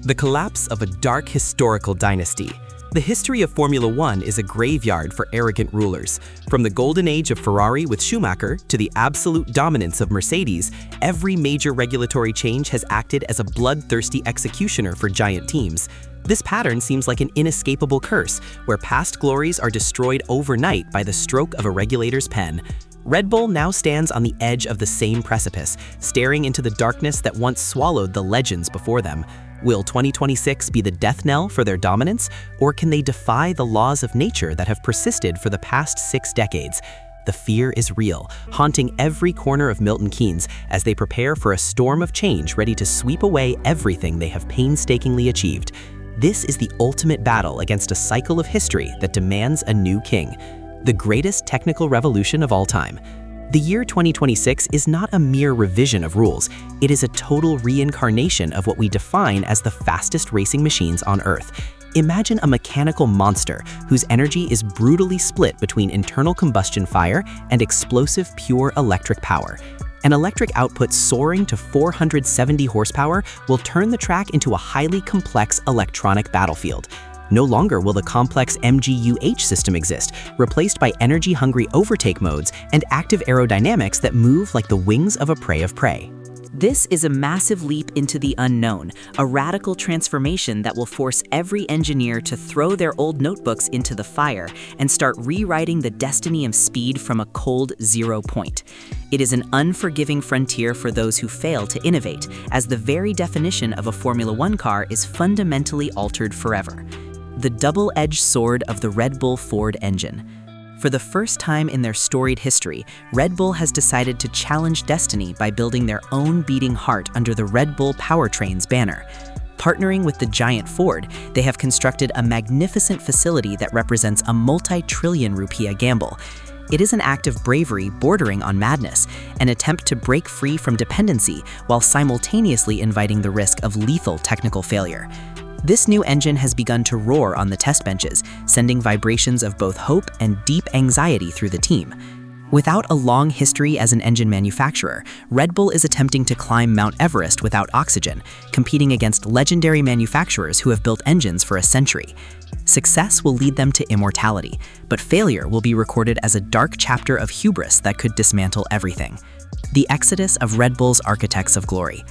The collapse of a dark historical dynasty. The history of Formula One is a graveyard for arrogant rulers. From the golden age of Ferrari with Schumacher to the absolute dominance of Mercedes, every major regulatory change has acted as a bloodthirsty executioner for giant teams. This pattern seems like an inescapable curse, where past glories are destroyed overnight by the stroke of a regulator's pen. Red Bull now stands on the edge of the same precipice, staring into the darkness that once swallowed the legends before them. Will 2026 be the death knell for their dominance, or can they defy the laws of nature that have persisted for the past 6 decades? The fear is real, haunting every corner of Milton Keynes as they prepare for a storm of change ready to sweep away everything they have painstakingly achieved. This is the ultimate battle against a cycle of history that demands a new king. The greatest technical revolution of all time. The year 2026 is not a mere revision of rules. It is a total reincarnation of what we define as the fastest racing machines on Earth. Imagine a mechanical monster whose energy is brutally split between internal combustion fire and explosive pure electric power. An electric output soaring to 470 horsepower will turn the track into a highly complex electronic battlefield. No longer will the complex MGUH system exist, replaced by energy-hungry overtake modes and active aerodynamics that move like the wings of a prey of prey. This is a massive leap into the unknown, a radical transformation that will force every engineer to throw their old notebooks into the fire and start rewriting the destiny of speed from a cold 0 point. It is an unforgiving frontier for those who fail to innovate, as the very definition of a Formula One car is fundamentally altered forever. The double-edged sword of the Red Bull Ford engine. For the first time in their storied history, Red Bull has decided to challenge destiny by building their own beating heart under the Red Bull Powertrains banner. Partnering with the giant Ford, they have constructed a magnificent facility that represents a multi-trillion rupiah gamble. It is an act of bravery bordering on madness, an attempt to break free from dependency while simultaneously inviting the risk of lethal technical failure. This new engine has begun to roar on the test benches, sending vibrations of both hope and deep anxiety through the team. Without a long history as an engine manufacturer, Red Bull is attempting to climb Mount Everest without oxygen, competing against legendary manufacturers who have built engines for a century. Success will lead them to immortality, but failure will be recorded as a dark chapter of hubris that could dismantle everything. The exodus of Red Bull's architects of glory.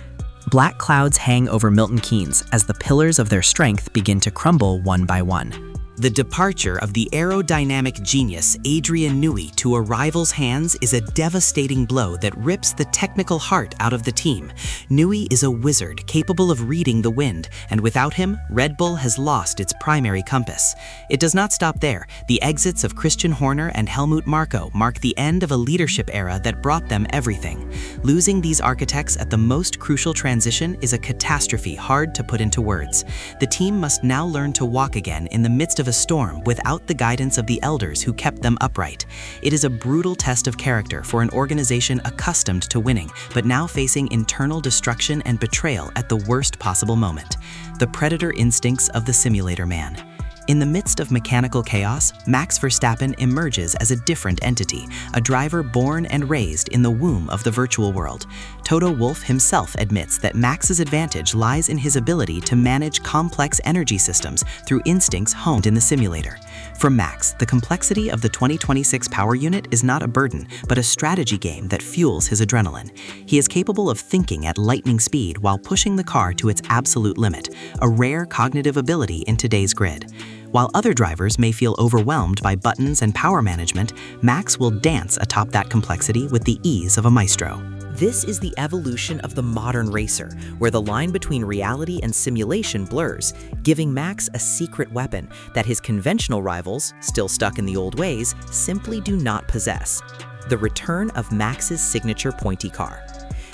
Black clouds hang over Milton Keynes as the pillars of their strength begin to crumble one by one. The departure of the aerodynamic genius Adrian Newey to a rival's hands is a devastating blow that rips the technical heart out of the team. Newey is a wizard capable of reading the wind, and without him, Red Bull has lost its primary compass. It does not stop there. The exits of Christian Horner and Helmut Marko mark the end of a leadership era that brought them everything. Losing these architects at the most crucial transition is a catastrophe hard to put into words. The team must now learn to walk again in the midst of a storm without the guidance of the elders who kept them upright. It is a brutal test of character for an organization accustomed to winning, but now facing internal destruction and betrayal at the worst possible moment. The predator instincts of the simulator man. In the midst of mechanical chaos, Max Verstappen emerges as a different entity, a driver born and raised in the womb of the virtual world. Toto Wolff himself admits that Max's advantage lies in his ability to manage complex energy systems through instincts honed in the simulator. For Max, the complexity of the 2026 power unit is not a burden, but a strategy game that fuels his adrenaline. He is capable of thinking at lightning speed while pushing the car to its absolute limit, a rare cognitive ability in today's grid. While other drivers may feel overwhelmed by buttons and power management, Max will dance atop that complexity with the ease of a maestro. This is the evolution of the modern racer, where the line between reality and simulation blurs, giving Max a secret weapon that his conventional rivals, still stuck in the old ways, simply do not possess. The return of Max's signature Pointy car.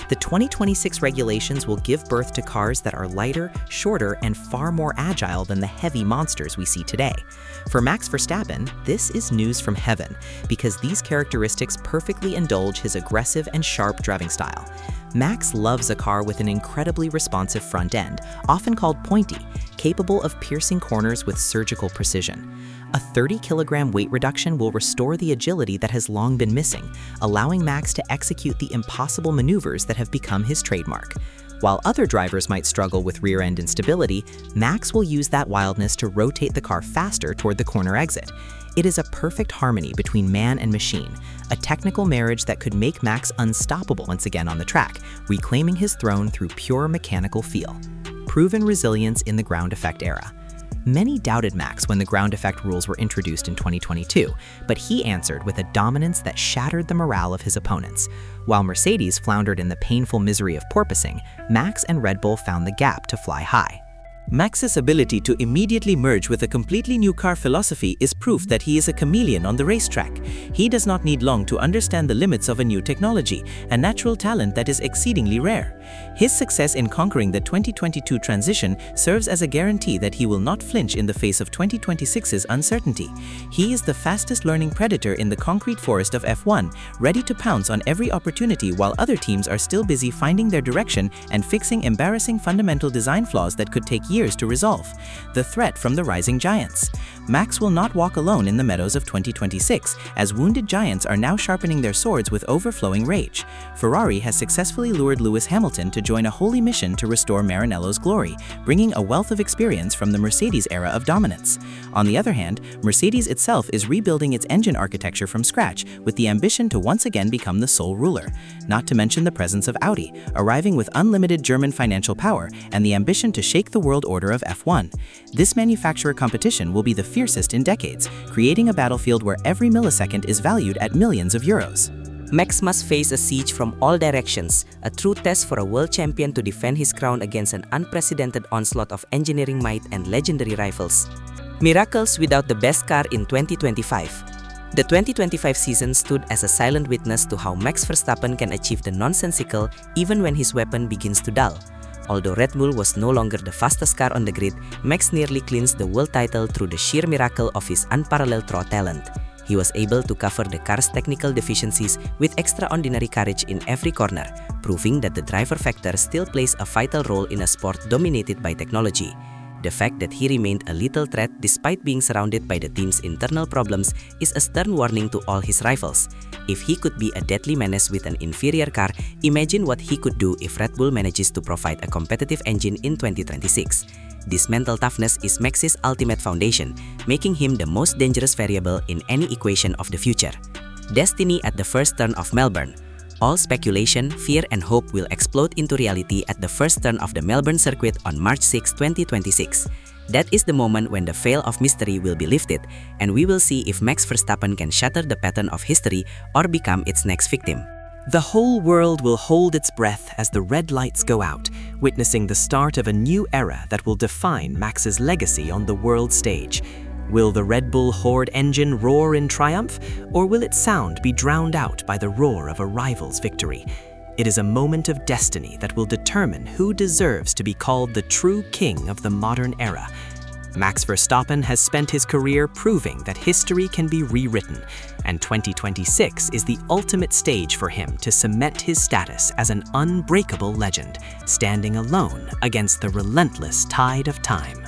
The 2026 regulations will give birth to cars that are lighter, shorter, and far more agile than the heavy monsters we see today. For Max Verstappen, this is news from heaven, because these characteristics perfectly indulge his aggressive and sharp driving style. Max loves a car with an incredibly responsive front end, often called Pointy, capable of piercing corners with surgical precision. A 30-kilogram weight reduction will restore the agility that has long been missing, allowing Max to execute the impossible maneuvers that have become his trademark. While other drivers might struggle with rear-end instability, Max will use that wildness to rotate the car faster toward the corner exit. It is a perfect harmony between man and machine, a technical marriage that could make Max unstoppable once again on the track, reclaiming his throne through pure mechanical feel. Proven resilience in the ground effect era. Many doubted Max when the ground effect rules were introduced in 2022, but he answered with a dominance that shattered the morale of his opponents. While Mercedes floundered in the painful misery of porpoising, Max and Red Bull found the gap to fly high. Max's ability to immediately merge with a completely new car philosophy is proof that he is a chameleon on the racetrack. He does not need long to understand the limits of a new technology, a natural talent that is exceedingly rare. His success in conquering the 2022 transition serves as a guarantee that he will not flinch in the face of 2026's uncertainty. He is the fastest learning predator in the concrete forest of F1, ready to pounce on every opportunity while other teams are still busy finding their direction and fixing embarrassing fundamental design flaws that could take years to resolve. The threat from the rising giants. Max will not walk alone in the meadows of 2026, as wounded giants are now sharpening their swords with overflowing rage. Ferrari has successfully lured Lewis Hamilton to join a holy mission to restore Maranello's glory, bringing a wealth of experience from the Mercedes era of dominance. On the other hand, Mercedes itself is rebuilding its engine architecture from scratch with the ambition to once again become the sole ruler. Not to mention the presence of Audi, arriving with unlimited German financial power and the ambition to shake the world order of F1. This manufacturer competition will be the fiercest in decades, creating a battlefield where every millisecond is valued at millions of euros. Max must face a siege from all directions, a true test for a world champion to defend his crown against an unprecedented onslaught of engineering might and legendary rivals. Miracles without the best car in 2025. The 2025 season stood as a silent witness to how Max Verstappen can achieve the nonsensical even when his weapon begins to dull. Although Red Bull was no longer the fastest car on the grid, Max nearly clinched the world title through the sheer miracle of his unparalleled raw talent. He was able to cover the car's technical deficiencies with extraordinary courage in every corner, proving that the driver factor still plays a vital role in a sport dominated by technology. The fact that he remained a little threat despite being surrounded by the team's internal problems is a stern warning to all his rivals. If he could be a deadly menace with an inferior car, imagine what he could do if Red Bull manages to provide a competitive engine in 2026. This mental toughness is Max's ultimate foundation, making him the most dangerous variable in any equation of the future. Destiny at the first turn of Melbourne. All speculation, fear and hope will explode into reality at the first turn of the Melbourne circuit on March 6, 2026. That is the moment when the veil of mystery will be lifted, and we will see if Max Verstappen can shatter the pattern of history or become its next victim. The whole world will hold its breath as the red lights go out, witnessing the start of a new era that will define Max's legacy on the world stage. Will the Red Bull Horde engine roar in triumph, or will its sound be drowned out by the roar of a rival's victory? It is a moment of destiny that will determine who deserves to be called the true king of the modern era. Max Verstappen has spent his career proving that history can be rewritten, and 2026 is the ultimate stage for him to cement his status as an unbreakable legend, standing alone against the relentless tide of time.